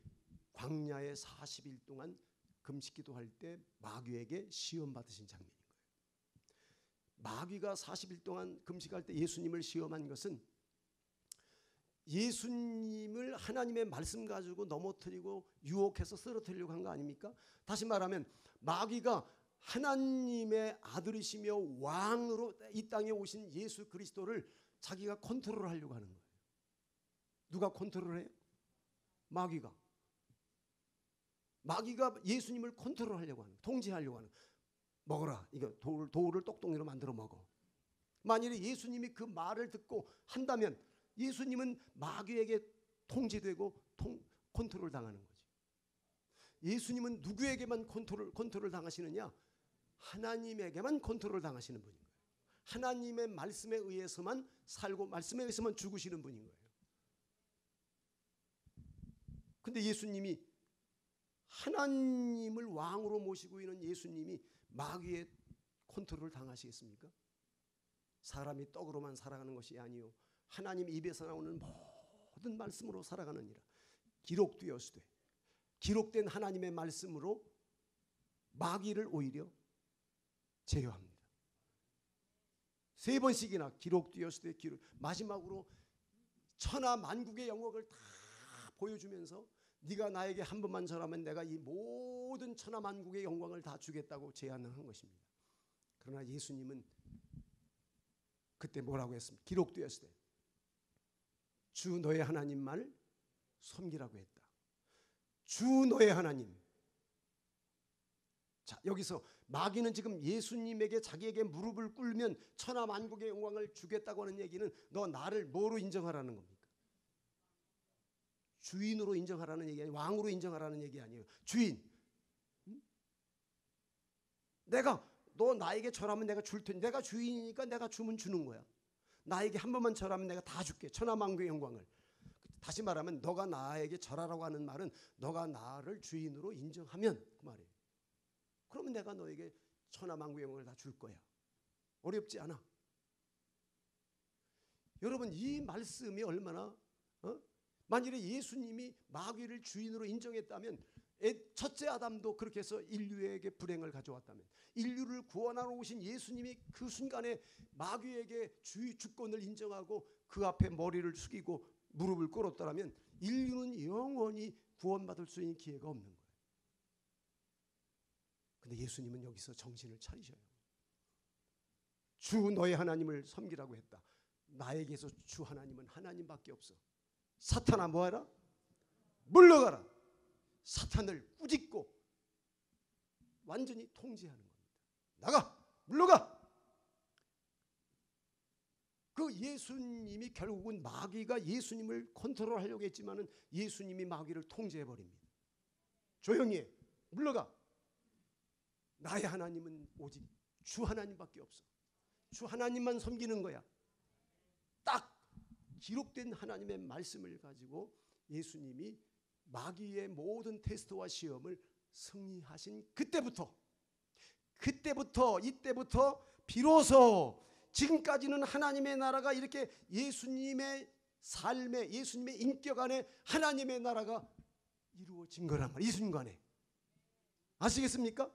광야에 40일 동안 금식기도할 때 마귀에게 시험 받으신 장면인 거예요. 마귀가 40일 동안 금식할 때 예수님을 시험한 것은 예수님을 하나님의 말씀 가지고 넘어뜨리고 유혹해서 쓰러뜨리려고 한 거 아닙니까? 다시 말하면 마귀가 하나님의 아들이시며 왕으로 이 땅에 오신 예수 그리스도를 자기가 컨트롤하려고 하는 거예요. 누가 컨트롤해요? 마귀가 예수님을 컨트롤하려고 하는 거예요. 통제하려고 하는 거예요. 먹어라. 이거 돌을 똑똑이로 만들어 먹어. 만일에 예수님이 그 말을 듣고 한다면 예수님은 마귀에게 통제되고 컨트롤 당하는 거지. 예수님은 누구에게만 컨트롤 당하시느냐? 하나님에게만 컨트롤 당하시는 분인 거예요. 하나님의 말씀에 의해서만 살고 말씀에 의해서만 죽으시는 분인 거예요. 근데 예수님이 하나님을 왕으로 모시고 있는 예수님이 마귀의 컨트롤을 당하시겠습니까? 사람이 떡으로만 살아가는 것이 아니요 하나님 입에서 나오는 모든 말씀으로 살아가느니라. 기록되었으되 기록된 하나님의 말씀으로 마귀를 오히려 제어합니다. 3번씩이나 기록되었으되 마지막으로 천하 만국의 영광을 다 보여주면서 네가 나에게 한 번만 절하면 내가 이 모든 천하 만국의 영광을 다 주겠다고 제안을 한 것입니다. 그러나 예수님은 그때 뭐라고 했습니까? 기록되었을 때 주 너의 하나님만을 섬기라고 했다. 주 너의 하나님. 자, 여기서 마귀는 지금 예수님에게 자기에게 무릎을 꿇으면 천하 만국의 영광을 주겠다고 하는 얘기는 너 나를 뭐로 인정하라는 겁니까? 주인으로 인정하라는 얘기 아니에요. 왕으로 인정하라는 얘기 아니에요. 주인. 내가 너 나에게 절하면 내가 줄 테니 내가 주인이니까 내가 주면 주는 거야. 나에게 한 번만 절하면 내가 다 줄게. 천하 만국의 영광을. 다시 말하면 너가 나에게 절하라고 하는 말은 너가 나를 주인으로 인정하면 그 말이에요. 그러면 내가 너에게 천하 만국의 영광을 다 줄 거야. 어렵지 않아. 여러분 이 말씀이 얼마나 만일에 예수님이 마귀를 주인으로 인정했다면 첫째 아담도 그렇게 해서 인류에게 불행을 가져왔다면 인류를 구원하러 오신 예수님이 그 순간에 마귀에게 주권을 인정하고 그 앞에 머리를 숙이고 무릎을 꿇었더라면 인류는 영원히 구원받을 수 있는 기회가 없는 거예요. 근데 예수님은 여기서 정신을 차리셔요. 주 너의 하나님을 섬기라고 했다. 나에게서 주 하나님은 하나님밖에 없어. 사탄아 뭐하라? 물러가라. 사탄을 꾸짖고 완전히 통제하는 겁니다. 나가! 물러가! 그 예수님이 결국은 마귀가 예수님을 컨트롤하려고 했지만은 예수님이 마귀를 통제해버립니다. 조용히 해. 물러가. 나의 하나님은 오직 주 하나님밖에 없어. 주 하나님만 섬기는 거야. 딱 기록된 하나님의 말씀을 가지고 예수님이 마귀의 모든 테스트와 시험을 승리하신 이때부터 비로소 지금까지는 하나님의 나라가 이렇게 예수님의 삶에 예수님의 인격 안에 하나님의 나라가 이루어진 거란 말이에요. 이 순간에. 아시겠습니까?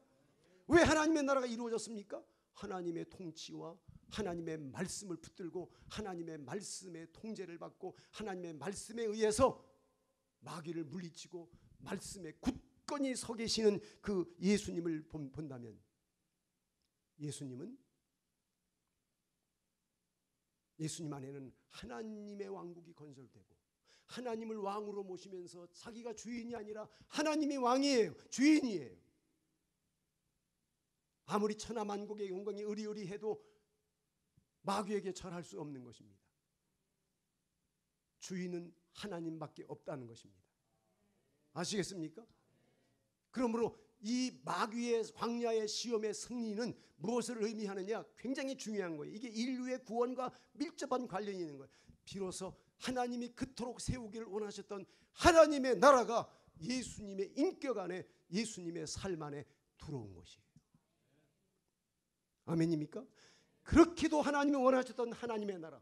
왜 하나님의 나라가 이루어졌습니까? 하나님의 통치와 하나님의 말씀을 붙들고 하나님의 말씀의 통제를 받고 하나님의 말씀에 의해서 마귀를 물리치고 말씀에 굳건히 서 계시는 그 예수님을 본다면 예수님 안에는 하나님의 왕국이 건설되고 하나님을 왕으로 모시면서 자기가 주인이 아니라 하나님이 왕이에요. 주인이에요. 아무리 천하만국의 영광이 의리의리해도 마귀에게 절할 수 없는 것입니다. 주인은 하나님밖에 없다는 것입니다. 아시겠습니까? 그러므로 이 마귀의 광야의 시험의 승리는 무엇을 의미하느냐? 굉장히 중요한 거예요. 이게 인류의 구원과 밀접한 관련이 있는 거예요. 비로소 하나님이 그토록 세우기를 원하셨던 하나님의 나라가 예수님의 인격 안에 예수님의 삶 안에 들어온 것이에요. 아멘입니까? 그렇게도 하나님이 원하셨던 하나님의 나라,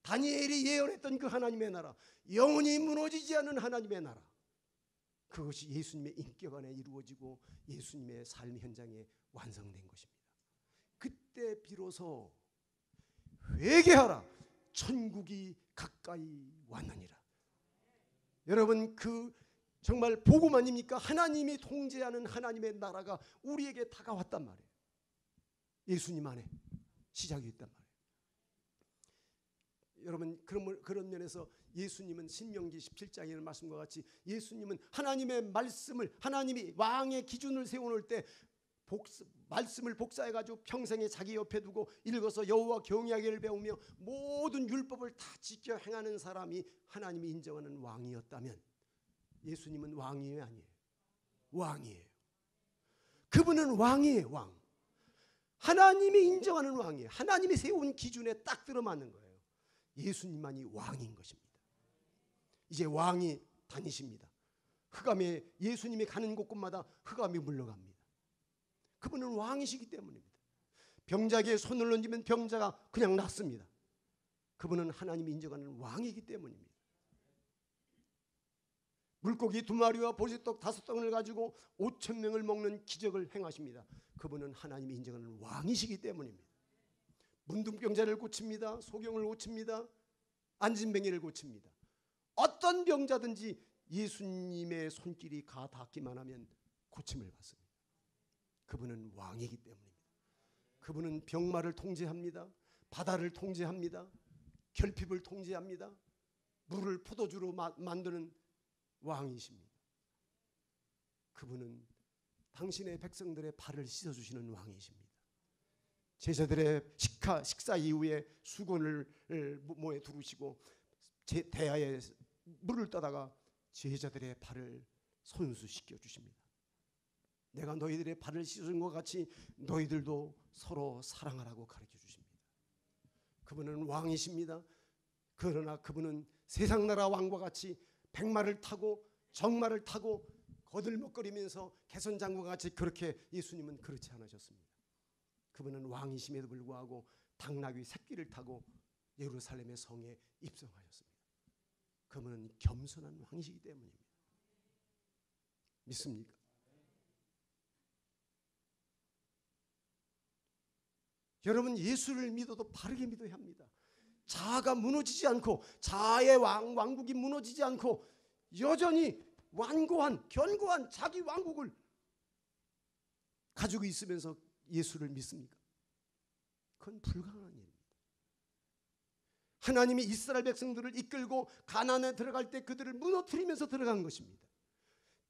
다니엘이 예언했던 그 하나님의 나라, 영원히 무너지지 않는 하나님의 나라, 그것이 예수님의 인격 안에 이루어지고 예수님의 삶 현장에 완성된 것입니다. 그때 비로소 회개하라, 천국이 가까이 왔느니라. 여러분 그 정말 복음 아닙니까? 하나님이 통제하는 하나님의 나라가 우리에게 다가왔단 말이에요. 예수님 안에 시작이 있단 말이에요. 여러분 그런 면에서 예수님은 신명기 17장에 있는 말씀과 같이 예수님은 하나님의 말씀을 하나님이 왕의 기준을 세워놓을 때 말씀을 복사해가지고 평생에 자기 옆에 두고 읽어서 여호와 경외하기를 배우며 모든 율법을 다 지켜 행하는 사람이 하나님이 인정하는 왕이었다면 예수님은 왕이에요, 아니에요? 왕이에요. 그분은 왕이에요, 왕. 하나님이 인정하는 왕이에요. 하나님이 세운 기준에 딱 들어맞는 거예요. 예수님만이 왕인 것입니다. 이제 왕이 다니십니다. 흑암에 예수님이 가는 곳곳마다 흑암이 물러갑니다. 그분은 왕이시기 때문입니다. 병자에게 손을 얹으면 병자가 그냥 낫습니다. 그분은 하나님이 인정하는 왕이기 때문입니다. 물고기 2마리와 보리떡 5덩을 가지고 5,000명을 먹는 기적을 행하십니다. 그분은 하나님이 인정하는 왕이시기 때문입니다. 문둥병자를 고칩니다. 소경을 고칩니다. 안진뱅이를 고칩니다. 어떤 병자든지 예수님의 손길이 가 닿기만 하면 고침을 받습니다. 그분은 왕이기 때문입니다. 그분은 병마를 통제합니다. 바다를 통제합니다. 결핍을 통제합니다. 물을 포도주로 만드는 왕이십니다. 그분은 당신의 백성들의 발을 씻어주시는 왕이십니다. 제자들의 식사 이후에 수건을 모에 두르시고 대야에 물을 떠다가 제자들의 발을 손수시켜 주십니다. 내가 너희들의 발을 씻은 것 같이 너희들도 서로 사랑하라고 가르쳐 주십니다. 그분은 왕이십니다. 그러나 그분은 세상 나라 왕과 같이 백마를 타고 정마를 타고 거들먹거리면서 개선장군과 같이 그렇게 예수님은 그렇지 않으셨습니다. 그분은 왕이심에도 불구하고 당나귀 새끼를 타고 예루살렘의 성에 입성하셨습니다. 그분은 겸손한 왕이시기 때문입니다. 믿습니까? 여러분, 예수를 믿어도 바르게 믿어야 합니다. 자아가 무너지지 않고 자아의 왕국이 무너지지 않고 여전히 완고한 견고한 자기 왕국을 가지고 있으면서 예수를 믿습니까? 그건 불가능한 일입니다. 하나님이 이스라엘 백성들을 이끌고 가나안에 들어갈 때 그들을 무너뜨리면서 들어간 것입니다.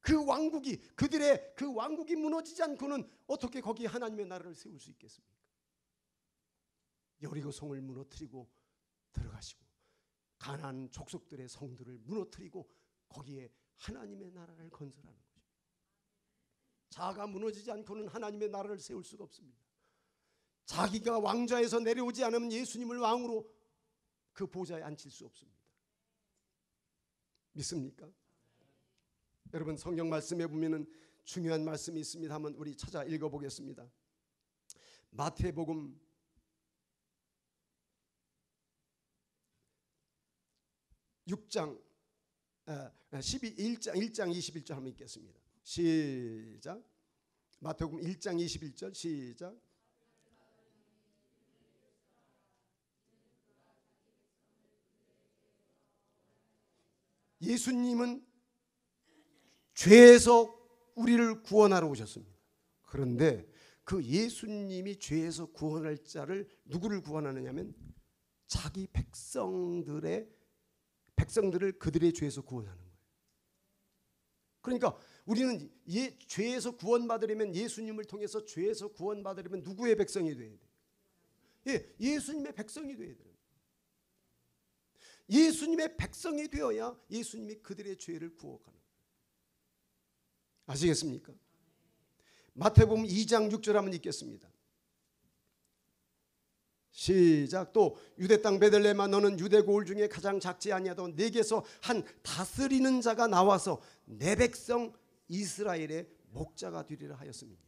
그 왕국이 그들의 그 왕국이 무너지지 않고는 어떻게 거기에 하나님의 나라를 세울 수 있겠습니까? 여리고 성을 무너뜨리고 들어가시고 가나안 족속들의 성들을 무너뜨리고 거기에 하나님의 나라를 건설하는 것입니다. 자아가 무너지지 않고는 하나님의 나라를 세울 수가 없습니다. 자기가 왕좌에서 내려오지 않으면 예수님을 왕으로 그 보좌에 앉힐 수 없습니다. 믿습니까? 여러분, 성경 말씀에 보면은 중요한 말씀이 있습니다. 한번 우리 찾아 읽어보겠습니다. 마태복음 1장 21절 한번 읽겠습니다. 시작. 마태복음 1장 21절 시작. 예수님은 죄에서 우리를 구원하러 오셨습니다. 그런데 그 예수님이 죄에서 구원할 자를 누구를 구원하느냐면 자기 백성들을 그들의 죄에서 구원하는 거예요. 그러니까 우리는 죄에서 구원받으려면 예수님을 통해서 죄에서 구원받으려면 누구의 백성이 돼야 돼요? 예수님의 백성이 돼야 돼요. 예수님의 백성이 되어야 예수님이 그들의 죄를 구원하는 거예요. 아시겠습니까? 마태복음 2장 6절 한번 읽겠습니다. 시작. 또 유대 땅 베들레헴아 너는 유대 고을 중에 가장 작지 아니하도 내게서 한 다스리는 자가 나와서 내 백성 이스라엘의 목자가 되리라 하였습니다.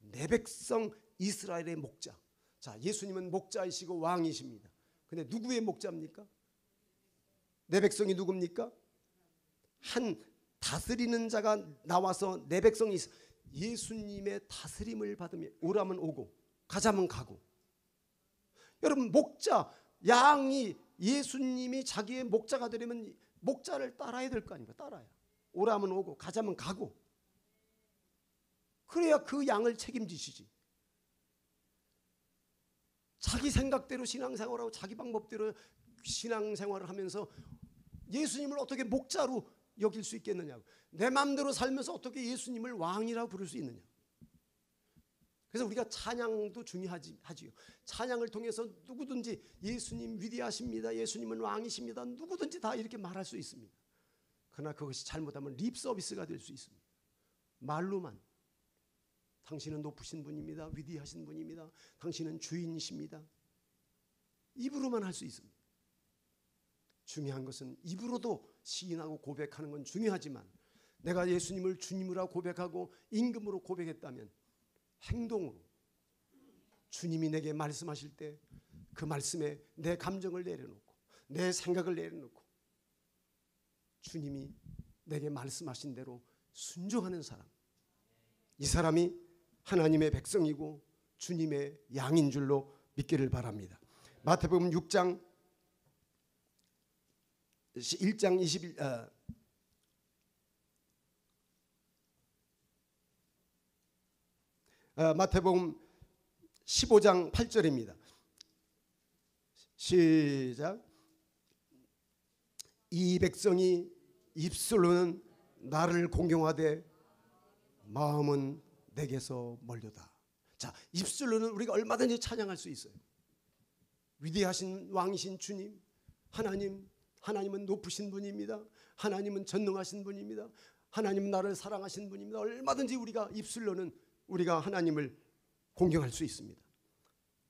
내 백성 이스라엘의 목자. 자, 예수님은 목자이시고 왕이십니다. 근데 누구의 목자입니까? 내 백성이 누굽니까? 한 다스리는 자가 나와서 내 백성이 예수님의 다스림을 받으며 오라면 오고 가자면 가고. 여러분, 목자, 양이 예수님이 자기의 목자가 되려면 목자를 따라야 될 거 아닙니까? 따라야. 오라면 오고 가자면 가고. 그래야 그 양을 책임지시지. 자기 생각대로 신앙생활하고 자기 방법대로 신앙생활을 하면서 예수님을 어떻게 목자로 여길 수 있겠느냐고. 내 마음대로 살면서 어떻게 예수님을 왕이라고 부를 수 있느냐. 그래서 우리가 찬양도 중요하지요. 찬양을 통해서 누구든지 예수님 위대하십니다, 예수님은 왕이십니다, 누구든지 다 이렇게 말할 수 있습니다. 그러나 그것이 잘못하면 립 서비스가 될 수 있습니다. 말로만 당신은 높으신 분입니다. 위대하신 분입니다. 당신은 주인이십니다. 입으로만 할 수 있습니다. 중요한 것은 입으로도 시인하고 고백하는 건 중요하지만 내가 예수님을 주님으로 고백하고 임금으로 고백했다면 행동으로 주님이 내게 말씀하실 때 그 말씀에 내 감정을 내려놓고 내 생각을 내려놓고 주님이 내게 말씀하신 대로 순종하는 사람, 이 사람이 하나님의 백성이고 주님의 양인 줄로 믿기를 바랍니다. 마태복음 6장 1장 21 마태복음 15장 8절입니다. 시작. 이 백성이 입술로는 나를 공경하되 마음은 내게서 멀도다. 자, 입술로는 우리가 얼마든지 찬양할 수 있어요. 위대하신 왕이신 주님, 하나님은 높으신 분입니다. 하나님은 전능하신 분입니다. 하나님은 나를 사랑하신 분입니다. 얼마든지 우리가 입술로는 우리가 하나님을 공경할 수 있습니다.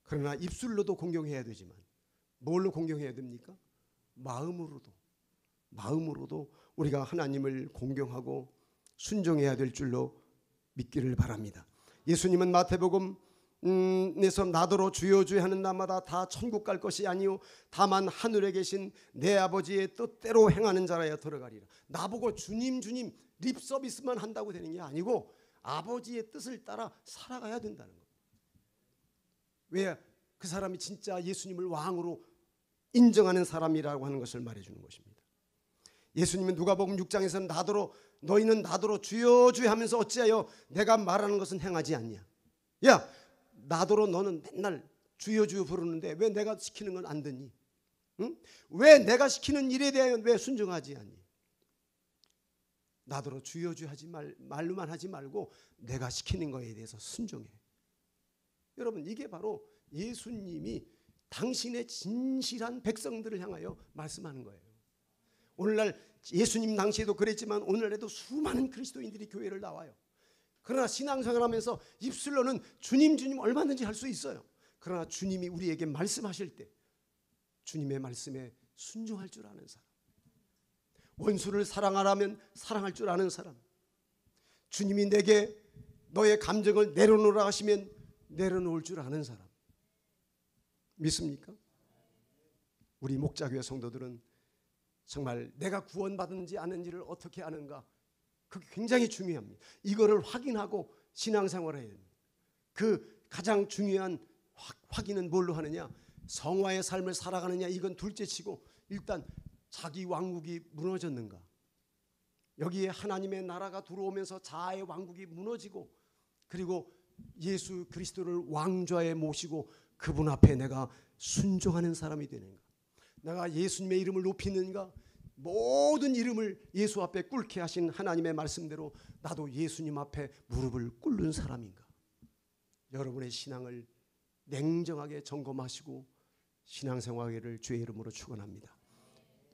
그러나 입술로도 공경해야 되지만 뭘로 공경해야 됩니까? 마음으로도 우리가 하나님을 공경하고 순종해야 될 줄로 믿기를 바랍니다. 예수님은 마태복음에서 나더러 주여 주여 하는 날마다 다 천국 갈 것이 아니요 다만 하늘에 계신 내 아버지의 뜻대로 행하는 자라야 들어가리라. 나보고 주님 주님 립 서비스만 한다고 되는 게 아니고 아버지의 뜻을 따라 살아가야 된다는 거예요. 왜? 그 사람이 진짜 예수님을 왕으로 인정하는 사람이라고 하는 것을 말해주는 것입니다. 예수님은 누가복음 6장에서는 너희는 나더러 주여 주여 하면서 어찌하여 내가 말하는 것은 행하지 않냐. 야, 나더러 너는 맨날 주여 주여 부르는데 왜 내가 시키는 건 안 듣니? 응? 왜 내가 시키는 일에 대하여 왜 순종하지 않니? 나더러 주여 주여 하지 말로만 하지 말고 내가 시키는 거에 대해서 순종해. 여러분, 이게 바로 예수님이 당신의 진실한 백성들을 향하여 말씀하는 거예요. 오늘날 예수님 당시에도 그랬지만 오늘날에도 수많은 그리스도인들이 교회를 나와요. 그러나 신앙생활하면서 입술로는 주님 주님 얼마든지 할 수 있어요. 그러나 주님이 우리에게 말씀하실 때 주님의 말씀에 순종할 줄 아는 사람, 원수를 사랑하라면 사랑할 줄 아는 사람, 주님이 내게 너의 감정을 내려놓으라 하시면 내려놓을 줄 아는 사람, 믿습니까? 우리 목자교회 성도들은 정말 내가 구원받은지 아는지를 어떻게 아는가, 그게 굉장히 중요합니다. 이거를 확인하고 신앙생활을 해야 됩니다. 그 가장 중요한 확인은 뭘로 하느냐, 성화의 삶을 살아가느냐, 이건 둘째치고 일단 자기 왕국이 무너졌는가, 여기에 하나님의 나라가 들어오면서 자아의 왕국이 무너지고 그리고 예수 그리스도를 왕좌에 모시고 그분 앞에 내가 순종하는 사람이 되는가, 내가 예수님의 이름을 높이는가, 모든 이름을 예수 앞에 꿇게 하신 하나님의 말씀대로 나도 예수님 앞에 무릎을 꿇는 사람인가. 여러분의 신앙을 냉정하게 점검하시고 신앙생활을 주의 이름으로 축원합니다.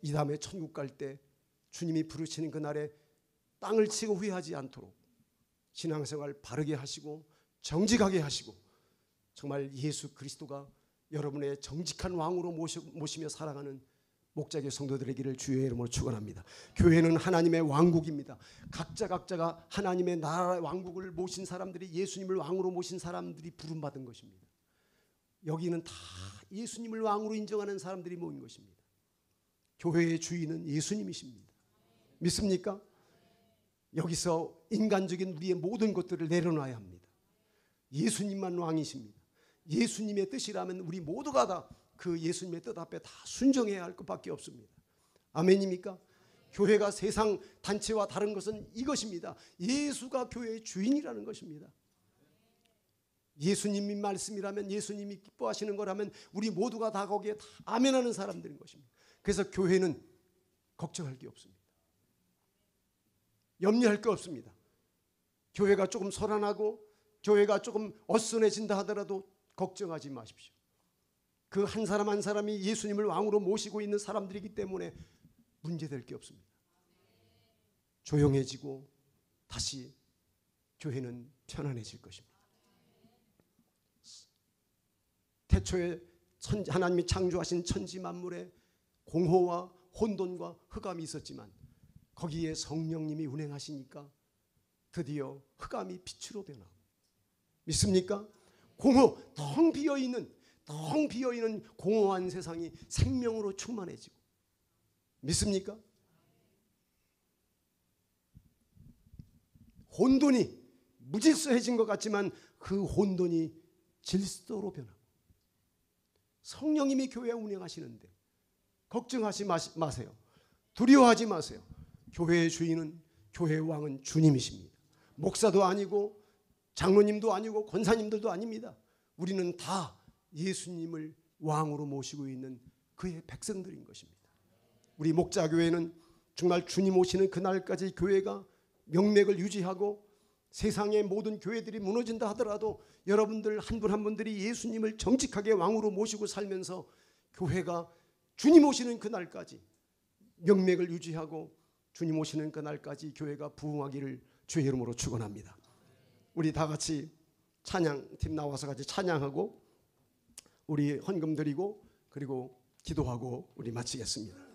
이 다음에 천국 갈 때 주님이 부르시는 그날에 땅을 치고 후회하지 않도록 신앙생활 바르게 하시고 정직하게 하시고 정말 예수 그리스도가 여러분의 정직한 왕으로 모시며 살아가는 목자교회 성도들에게를 주의 이름으로 축원합니다. 교회는 하나님의 왕국입니다. 각자가 하나님의 나라의 왕국을 모신 사람들이, 예수님을 왕으로 모신 사람들이 부름받은 것입니다. 여기는 다 예수님을 왕으로 인정하는 사람들이 모인 것입니다. 교회의 주인은 예수님이십니다. 믿습니까? 여기서 인간적인 우리의 모든 것들을 내려놔야 합니다. 예수님만 왕이십니다. 예수님의 뜻이라면 우리 모두가 다 그 예수님의 뜻 앞에 다 순종해야 할 것밖에 없습니다. 아멘입니까? 교회가 세상 단체와 다른 것은 이것입니다. 예수가 교회의 주인이라는 것입니다. 예수님이 말씀이라면, 예수님이 기뻐하시는 거라면 우리 모두가 다 거기에 다 아멘하는 사람들인 것입니다. 그래서 교회는 걱정할 게 없습니다. 염려할 게 없습니다. 교회가 조금 소란하고 교회가 조금 어수선해진다 하더라도 걱정하지 마십시오. 그 한 사람 한 사람이 예수님을 왕으로 모시고 있는 사람들이기 때문에 문제될 게 없습니다. 조용해지고 다시 교회는 편안해질 것입니다. 태초에 하나님이 창조하신 천지 만물에 공허와 혼돈과 흑암이 있었지만 거기에 성령님이 운행하시니까 드디어 흑암이 빛으로 변하고, 믿습니까? 공허, 텅 비어있는 공허한 세상이 생명으로 충만해지고, 믿습니까? 혼돈이 무질서해진 것 같지만 그 혼돈이 질서로 변하고, 성령님이 교회 운행하시는데 걱정하지 마세요. 두려워하지 마세요. 교회의 주인은, 교회의 왕은 주님이십니다. 목사도 아니고 장로님도 아니고 권사님들도 아닙니다. 우리는 다 예수님을 왕으로 모시고 있는 그의 백성들인 것입니다. 우리 목자교회는 정말 주님 오시는 그날까지 교회가 명맥을 유지하고 세상의 모든 교회들이 무너진다 하더라도 여러분들 한 분 한 분들이 예수님을 정직하게 왕으로 모시고 살면서 교회가 주님 오시는 그날까지 명맥을 유지하고 주님 오시는 그날까지 교회가 부흥하기를 주의 이름으로 축원합니다. 우리 다 같이 찬양팀 나와서 같이 찬양하고 우리 헌금 드리고 그리고 기도하고 우리 마치겠습니다.